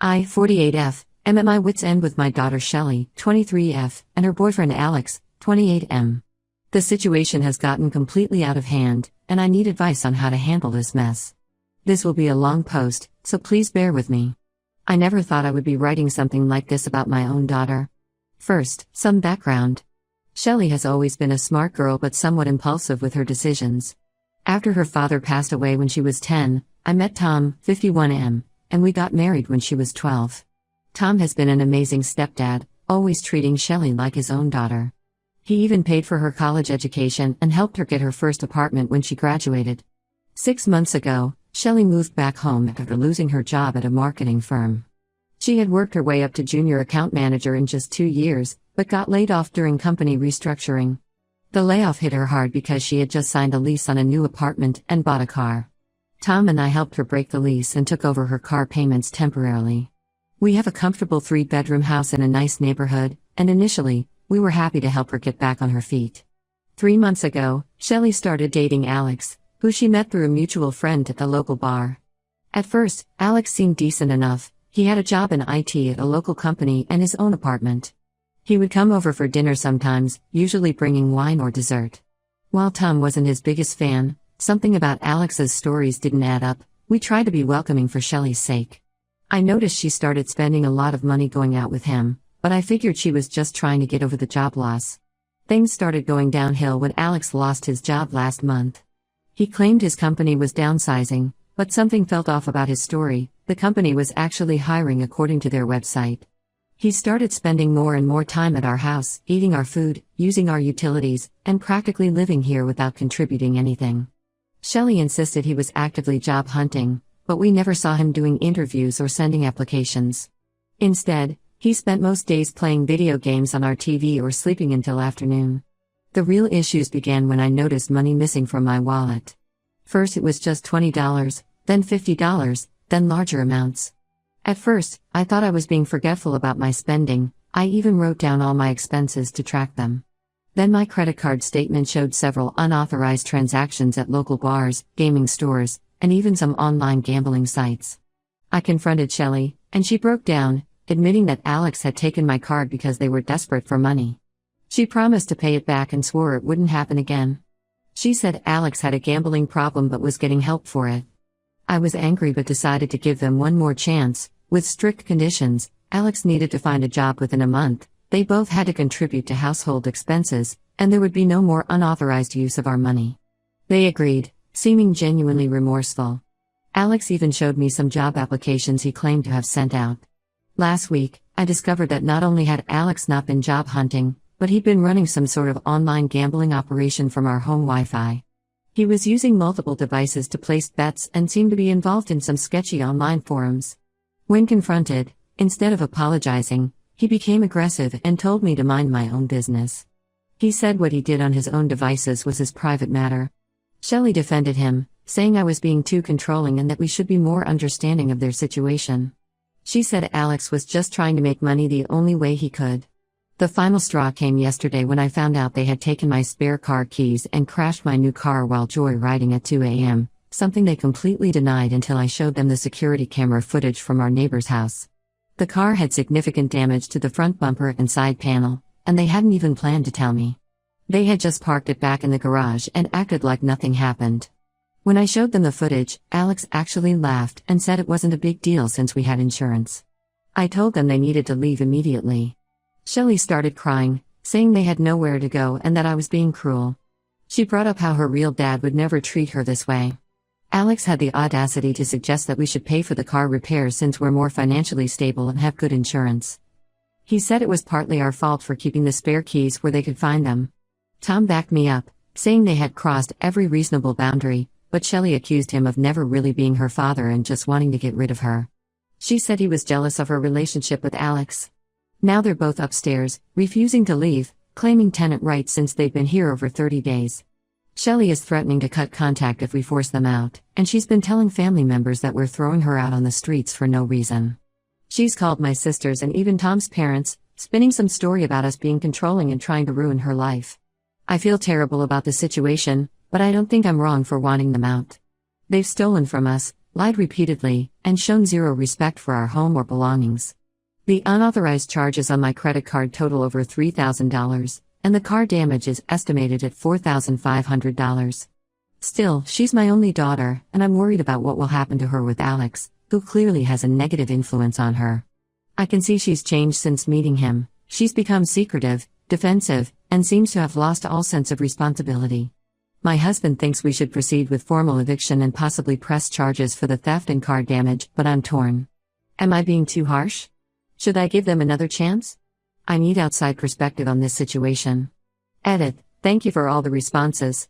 I, 48F, am at my wit's end with my daughter Shelley, 23F, and her boyfriend Alex, 28M. The situation has gotten completely out of hand, and I need advice on how to handle this mess. This will be a long post, so please bear with me. I never thought I would be writing something like this about my own daughter. First, some background. Shelley has always been a smart girl but somewhat impulsive with her decisions. After her father passed away when she was 10, I met Tom, 51M, and we got married when she was 12. Tom has been an amazing stepdad, always treating Shelley like his own daughter. He even paid for her college education and helped her get her first apartment when she graduated. 6 months ago, Shelley moved back home after losing her job at a marketing firm. She had worked her way up to junior account manager in just 2 years, but got laid off during company restructuring. The layoff hit her hard because she had just signed a lease on a new apartment and bought a car. Tom and I helped her break the lease and took over her car payments temporarily. We have a comfortable 3-bedroom house in a nice neighborhood, and initially, we were happy to help her get back on her feet. 3 months ago, Shelley started dating Alex, who she met through a mutual friend at the local bar. At first, Alex seemed decent enough. He had a job in IT at a local company and his own apartment. He would come over for dinner sometimes, usually bringing wine or dessert. While Tom wasn't his biggest fan, something about Alex's stories didn't add up. We tried to be welcoming for Shelley's sake. I noticed she started spending a lot of money going out with him, but I figured she was just trying to get over the job loss. Things started going downhill when Alex lost his job last month. He claimed his company was downsizing, but something felt off about his story. The company was actually hiring according to their website. He started spending more and more time at our house, eating our food, using our utilities, and practically living here without contributing anything. Shelley insisted he was actively job hunting, but we never saw him doing interviews or sending applications. Instead, he spent most days playing video games on our TV or sleeping until afternoon. The real issues began when I noticed money missing from my wallet. First it was just $20, then $50, then larger amounts. At first, I thought I was being forgetful about my spending. I even wrote down all my expenses to track them. Then my credit card statement showed several unauthorized transactions at local bars, gaming stores, and even some online gambling sites. I confronted Shelley, and she broke down, admitting that Alex had taken my card because they were desperate for money. She promised to pay it back and swore it wouldn't happen again. She said Alex had a gambling problem but was getting help for it. I was angry but decided to give them one more chance. With strict conditions, Alex needed to find a job within a month, they both had to contribute to household expenses, and there would be no more unauthorized use of our money. They agreed, seeming genuinely remorseful. Alex even showed me some job applications he claimed to have sent out. Last week, I discovered that not only had Alex not been job hunting, but he'd been running some sort of online gambling operation from our home Wi-Fi. He was using multiple devices to place bets and seemed to be involved in some sketchy online forums. When confronted, instead of apologizing, he became aggressive and told me to mind my own business. He said what he did on his own devices was his private matter. Shelley defended him, saying I was being too controlling and that we should be more understanding of their situation. She said Alex was just trying to make money the only way he could. The final straw came yesterday when I found out they had taken my spare car keys and crashed my new car while joyriding at 2 a.m., something they completely denied until I showed them the security camera footage from our neighbor's house. The car had significant damage to the front bumper and side panel, and they hadn't even planned to tell me. They had just parked it back in the garage and acted like nothing happened. When I showed them the footage, Alex actually laughed and said it wasn't a big deal since we had insurance. I told them they needed to leave immediately. Shelley started crying, saying they had nowhere to go and that I was being cruel. She brought up how her real dad would never treat her this way. Alex had the audacity to suggest that we should pay for the car repairs since we're more financially stable and have good insurance. He said it was partly our fault for keeping the spare keys where they could find them. Tom backed me up, saying they had crossed every reasonable boundary, but Shelley accused him of never really being her father and just wanting to get rid of her. She said he was jealous of her relationship with Alex. Now they're both upstairs, refusing to leave, claiming tenant rights since they've been here over 30 days. Shelley is threatening to cut contact if we force them out, and she's been telling family members that we're throwing her out on the streets for no reason. She's called my sisters and even Tom's parents, spinning some story about us being controlling and trying to ruin her life. I feel terrible about the situation, but I don't think I'm wrong for wanting them out. They've stolen from us, lied repeatedly, and shown zero respect for our home or belongings. The unauthorized charges on my credit card total over $3,000, and the car damage is estimated at $4,500. Still, she's my only daughter, and I'm worried about what will happen to her with Alex, who clearly has a negative influence on her. I can see she's changed since meeting him. She's become secretive, defensive, and seems to have lost all sense of responsibility. My husband thinks we should proceed with formal eviction and possibly press charges for the theft and car damage, but I'm torn. Am I being too harsh? Should I give them another chance? I need outside perspective on this situation. Edit. Thank you for all the responses.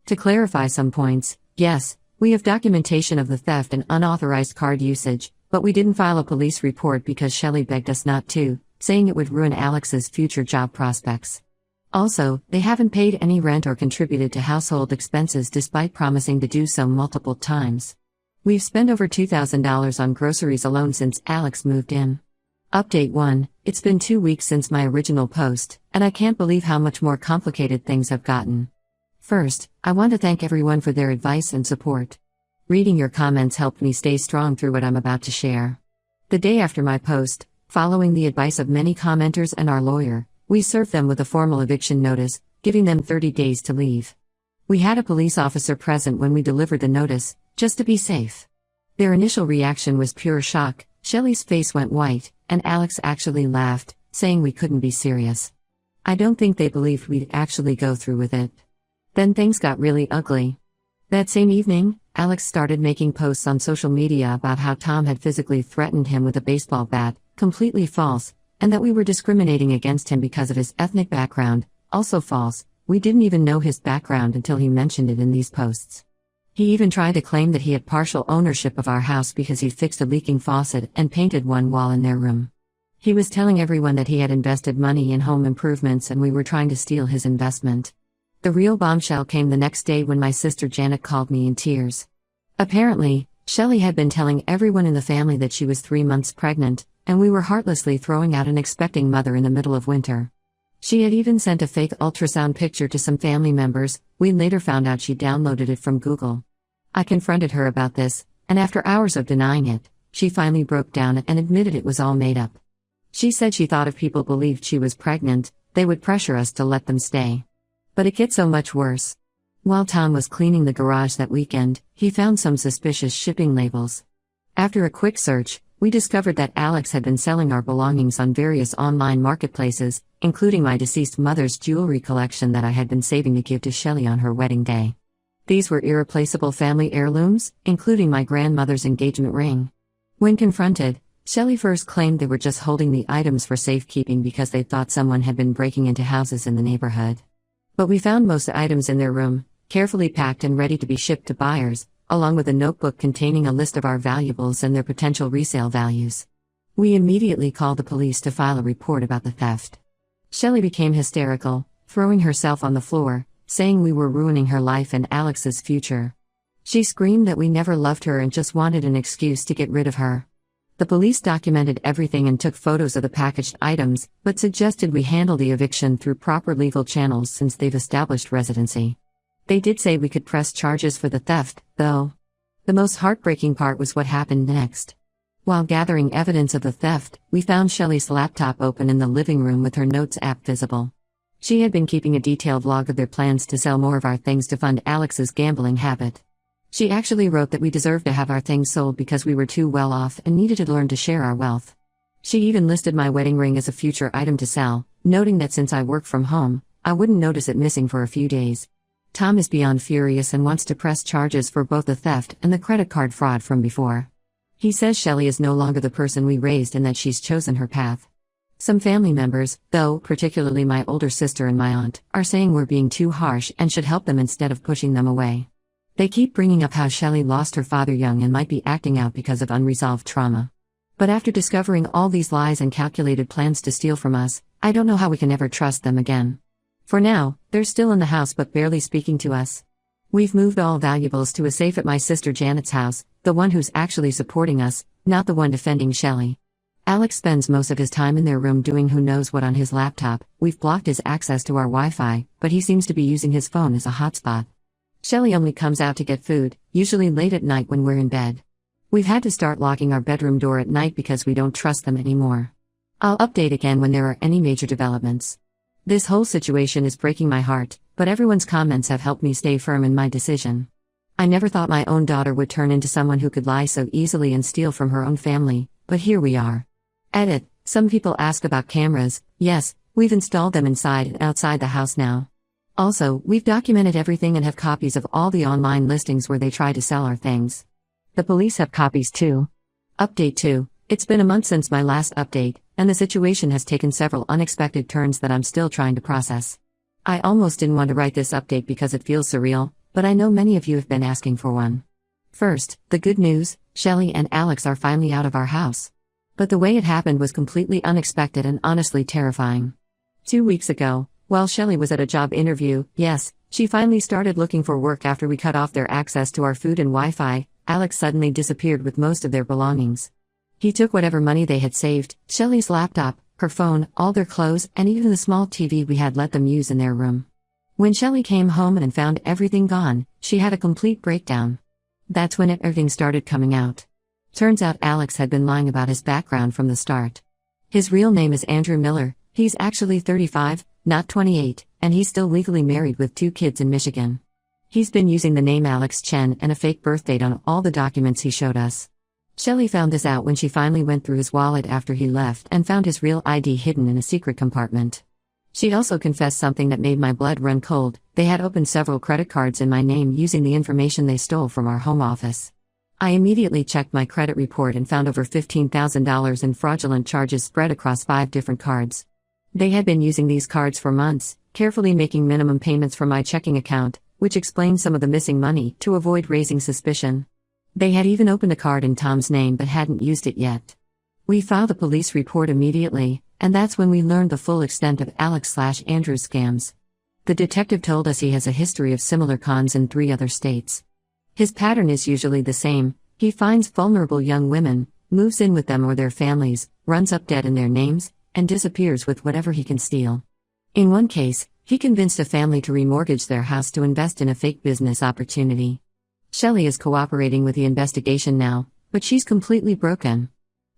To clarify some points, yes, we have documentation of the theft and unauthorized card usage, but we didn't file a police report because Shelley begged us not to, saying it would ruin Alex's future job prospects. Also, they haven't paid any rent or contributed to household expenses despite promising to do so multiple times. We've spent over $2,000 on groceries alone since Alex moved in. Update 1. It's been 2 weeks since my original post, and I can't believe how much more complicated things have gotten. First, I want to thank everyone for their advice and support. Reading your comments helped me stay strong through what I'm about to share. The day after my post, following the advice of many commenters and our lawyer, we served them with a formal eviction notice, giving them 30 days to leave. We had a police officer present when we delivered the notice, just to be safe. Their initial reaction was pure shock. Shelley's face went white, and Alex actually laughed, saying we couldn't be serious. I don't think they believed we'd actually go through with it. Then things got really ugly. That same evening, Alex started making posts on social media about how Tom had physically threatened him with a baseball bat, completely false, and that we were discriminating against him because of his ethnic background, also false. We didn't even know his background until he mentioned it in these posts. He even tried to claim that he had partial ownership of our house because he'd fixed a leaking faucet and painted one wall in their room. He was telling everyone that he had invested money in home improvements and we were trying to steal his investment. The real bombshell came the next day when my sister Janet called me in tears. Apparently, Shelley had been telling everyone in the family that she was 3 months pregnant, and we were heartlessly throwing out an expecting mother in the middle of winter. She had even sent a fake ultrasound picture to some family members. We later found out she downloaded it from Google. I confronted her about this, and after hours of denying it, she finally broke down and admitted it was all made up. She said she thought if people believed she was pregnant, they would pressure us to let them stay. But it gets so much worse. While Tom was cleaning the garage that weekend, he found some suspicious shipping labels. After a quick search, we discovered that Alex had been selling our belongings on various online marketplaces, including my deceased mother's jewelry collection that I had been saving to give to Shelley on her wedding day. These were irreplaceable family heirlooms, including my grandmother's engagement ring. When confronted, Shelley first claimed they were just holding the items for safekeeping because they thought someone had been breaking into houses in the neighborhood. But we found most items in their room, carefully packed and ready to be shipped to buyers, along with a notebook containing a list of our valuables and their potential resale values. We immediately called the police to file a report about the theft. Shelley became hysterical, throwing herself on the floor, saying we were ruining her life and Alex's future. She screamed that we never loved her and just wanted an excuse to get rid of her. The police documented everything and took photos of the packaged items, but suggested we handle the eviction through proper legal channels since they've established residency. They did say we could press charges for the theft, though. The most heartbreaking part was what happened next. While gathering evidence of the theft, we found Shelley's laptop open in the living room with her notes app visible. She had been keeping a detailed log of their plans to sell more of our things to fund Alex's gambling habit. She actually wrote that we deserved to have our things sold because we were too well off and needed to learn to share our wealth. She even listed my wedding ring as a future item to sell, noting that since I work from home, I wouldn't notice it missing for a few days. Tom is beyond furious and wants to press charges for both the theft and the credit card fraud from before. He says Shelley is no longer the person we raised and that she's chosen her path. Some family members, though, particularly my older sister and my aunt, are saying we're being too harsh and should help them instead of pushing them away. They keep bringing up how Shelley lost her father young and might be acting out because of unresolved trauma. But after discovering all these lies and calculated plans to steal from us, I don't know how we can ever trust them again. For now, they're still in the house but barely speaking to us. We've moved all valuables to a safe at my sister Janet's house, the one who's actually supporting us, not the one defending Shelley. Alex spends most of his time in their room doing who knows what on his laptop. We've blocked his access to our Wi-Fi, but he seems to be using his phone as a hotspot. Shelley only comes out to get food, usually late at night when we're in bed. We've had to start locking our bedroom door at night because we don't trust them anymore. I'll update again when there are any major developments. This whole situation is breaking my heart, but everyone's comments have helped me stay firm in my decision. I never thought my own daughter would turn into someone who could lie so easily and steal from her own family, but here we are. Edit. Some people ask about cameras. Yes, we've installed them inside and outside the house now. Also, we've documented everything and have copies of all the online listings where they try to sell our things. The police have copies too. Update 2. It's been a month since my last update, and the situation has taken several unexpected turns that I'm still trying to process. I almost didn't want to write this update because it feels surreal, but I know many of you have been asking for one. First, the good news, Shelly and Alex are finally out of our house. But the way it happened was completely unexpected and honestly terrifying. 2 weeks ago, while Shelly was at a job interview, yes, she finally started looking for work after we cut off their access to our food and Wi-Fi, Alex suddenly disappeared with most of their belongings. He took whatever money they had saved, Shelly's laptop, her phone, all their clothes, and even the small TV we had let them use in their room. When Shelly came home and found everything gone, she had a complete breakdown. That's when everything started coming out. Turns out Alex had been lying about his background from the start. His real name is Andrew Miller, he's actually 35, not 28, and he's still legally married with 2 kids in Michigan. He's been using the name Alex Chen and a fake birth date on all the documents he showed us. Shelly found this out when she finally went through his wallet after he left and found his real ID hidden in a secret compartment. She also confessed something that made my blood run cold. They had opened several credit cards in my name using the information they stole from our home office. I immediately checked my credit report and found over $15,000 in fraudulent charges spread across 5 different cards. They had been using these cards for months, carefully making minimum payments from my checking account, which explained some of the missing money, to avoid raising suspicion. They had even opened a card in Tom's name but hadn't used it yet. We filed a police report immediately, and that's when we learned the full extent of Alex/Andrew's scams. The detective told us he has a history of similar cons in 3 other states. His pattern is usually the same: he finds vulnerable young women, moves in with them or their families, runs up debt in their names, and disappears with whatever he can steal. In one case, he convinced a family to remortgage their house to invest in a fake business opportunity. Shelly is cooperating with the investigation now, but she's completely broken.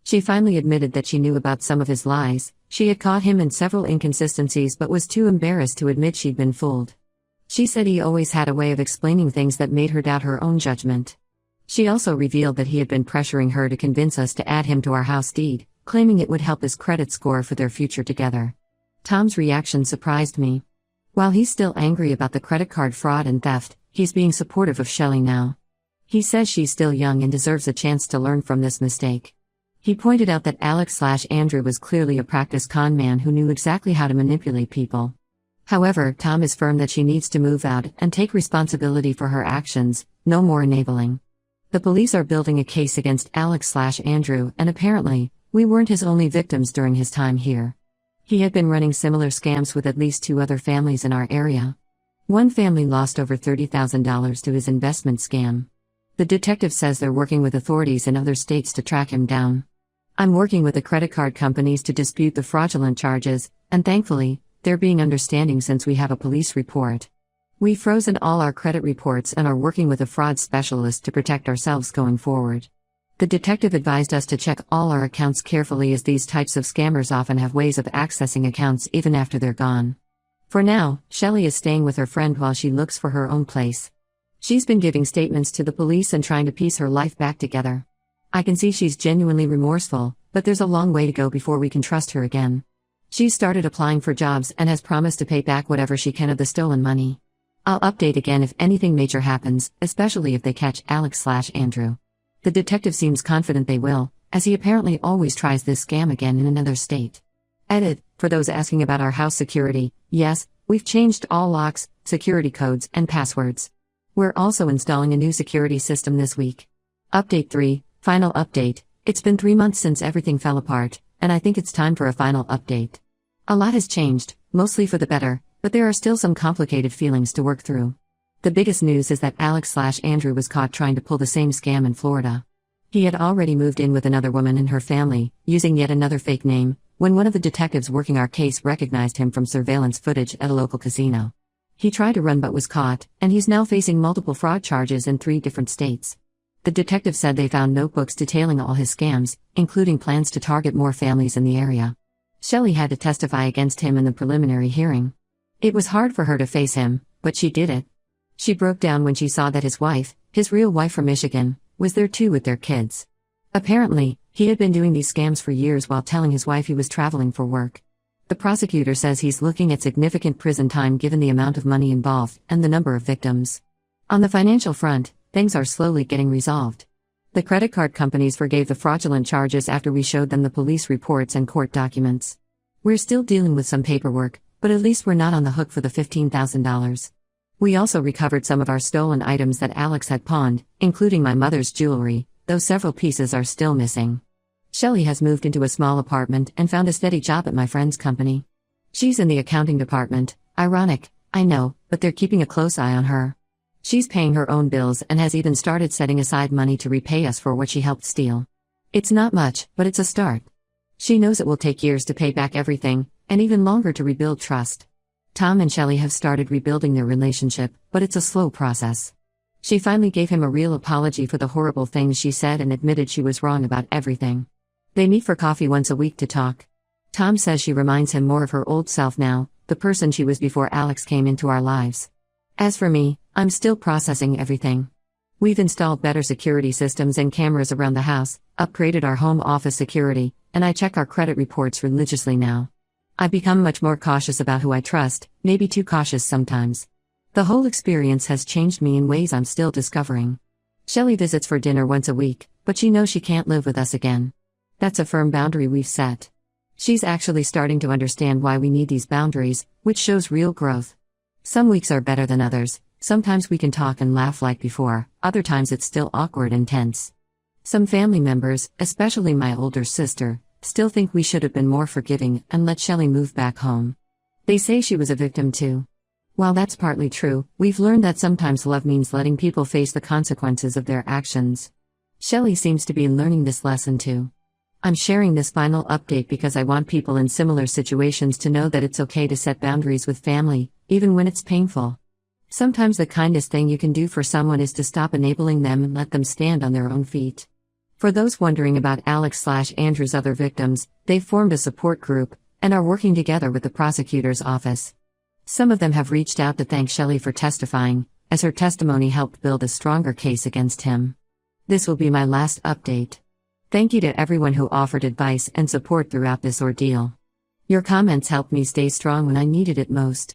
She finally admitted that she knew about some of his lies. She had caught him in several inconsistencies but was too embarrassed to admit she'd been fooled. She said he always had a way of explaining things that made her doubt her own judgment. She also revealed that he had been pressuring her to convince us to add him to our house deed, claiming it would help his credit score for their future together. Tom's reaction surprised me. While he's still angry about the credit card fraud and theft, he's being supportive of Shelly now. He says she's still young and deserves a chance to learn from this mistake. He pointed out that Alex/Andrew was clearly a practiced con man who knew exactly how to manipulate people. However, Tom is firm that she needs to move out and take responsibility for her actions, no more enabling. The police are building a case against Alex/Andrew, and apparently, we weren't his only victims during his time here. He had been running similar scams with at least 2 other families in our area. One family lost over $30,000 to his investment scam. The detective says they're working with authorities in other states to track him down. I'm working with the credit card companies to dispute the fraudulent charges, and thankfully, they're being understanding since we have a police report. We've frozen all our credit reports and are working with a fraud specialist to protect ourselves going forward. The detective advised us to check all our accounts carefully as these types of scammers often have ways of accessing accounts even after they're gone. For now, Shelly is staying with her friend while she looks for her own place. She's been giving statements to the police and trying to piece her life back together. I can see she's genuinely remorseful, but there's a long way to go before we can trust her again. She's started applying for jobs and has promised to pay back whatever she can of the stolen money. I'll update again if anything major happens, especially if they catch Alex/Andrew. The detective seems confident they will, as he apparently always tries this scam again in another state. Edit. For those asking about our house security, yes, we've changed all locks, security codes, and passwords. We're also installing a new security system this week. Update 3. Final update. It's been 3 months since everything fell apart, and I think it's time for a final update. A lot has changed, mostly for the better, but there are still some complicated feelings to work through. The biggest news is that Alex/Andrew was caught trying to pull the same scam in Florida. He had already moved in with another woman and her family, using yet another fake name, when one of the detectives working our case recognized him from surveillance footage at a local casino. He tried to run but was caught, and he's now facing multiple fraud charges in 3 different states. The detective said they found notebooks detailing all his scams, including plans to target more families in the area. Shelley had to testify against him in the preliminary hearing. It was hard for her to face him, but she did it. She broke down when she saw that his wife, his real wife from Michigan, was there too with their kids. Apparently, he had been doing these scams for years while telling his wife he was traveling for work. The prosecutor says he's looking at significant prison time given the amount of money involved and the number of victims. On the financial front, things are slowly getting resolved. The credit card companies forgave the fraudulent charges after we showed them the police reports and court documents. We're still dealing with some paperwork, but at least we're not on the hook for the $15,000. We also recovered some of our stolen items that Alex had pawned, including my mother's jewelry, though several pieces are still missing. Shelley has moved into a small apartment and found a steady job at my friend's company. She's in the accounting department. Ironic, I know, but they're keeping a close eye on her. She's paying her own bills and has even started setting aside money to repay us for what she helped steal. It's not much, but it's a start. She knows it will take years to pay back everything, and even longer to rebuild trust. Tom and Shelley have started rebuilding their relationship, but it's a slow process. She finally gave him a real apology for the horrible things she said and admitted she was wrong about everything. They meet for coffee once a week to talk. Tom says she reminds him more of her old self now, the person she was before Alex came into our lives. As for me, I'm still processing everything. We've installed better security systems and cameras around the house, upgraded our home office security, and I check our credit reports religiously now. I've become much more cautious about who I trust, maybe too cautious sometimes. The whole experience has changed me in ways I'm still discovering. Shelley visits for dinner once a week, but she knows she can't live with us again. That's a firm boundary we've set. She's actually starting to understand why we need these boundaries, which shows real growth. Some weeks are better than others. Sometimes we can talk and laugh like before, other times it's still awkward and tense. Some family members, especially my older sister, still think we should have been more forgiving and let Shelley move back home. They say she was a victim too. While that's partly true, we've learned that sometimes love means letting people face the consequences of their actions. Shelley seems to be learning this lesson too. I'm sharing this final update because I want people in similar situations to know that it's okay to set boundaries with family, even when it's painful. Sometimes the kindest thing you can do for someone is to stop enabling them and let them stand on their own feet. For those wondering about Alex/Andrew's other victims, they've formed a support group and are working together with the prosecutor's office. Some of them have reached out to thank Shelley for testifying, as her testimony helped build a stronger case against him. This will be my last update. Thank you to everyone who offered advice and support throughout this ordeal. Your comments helped me stay strong when I needed it most.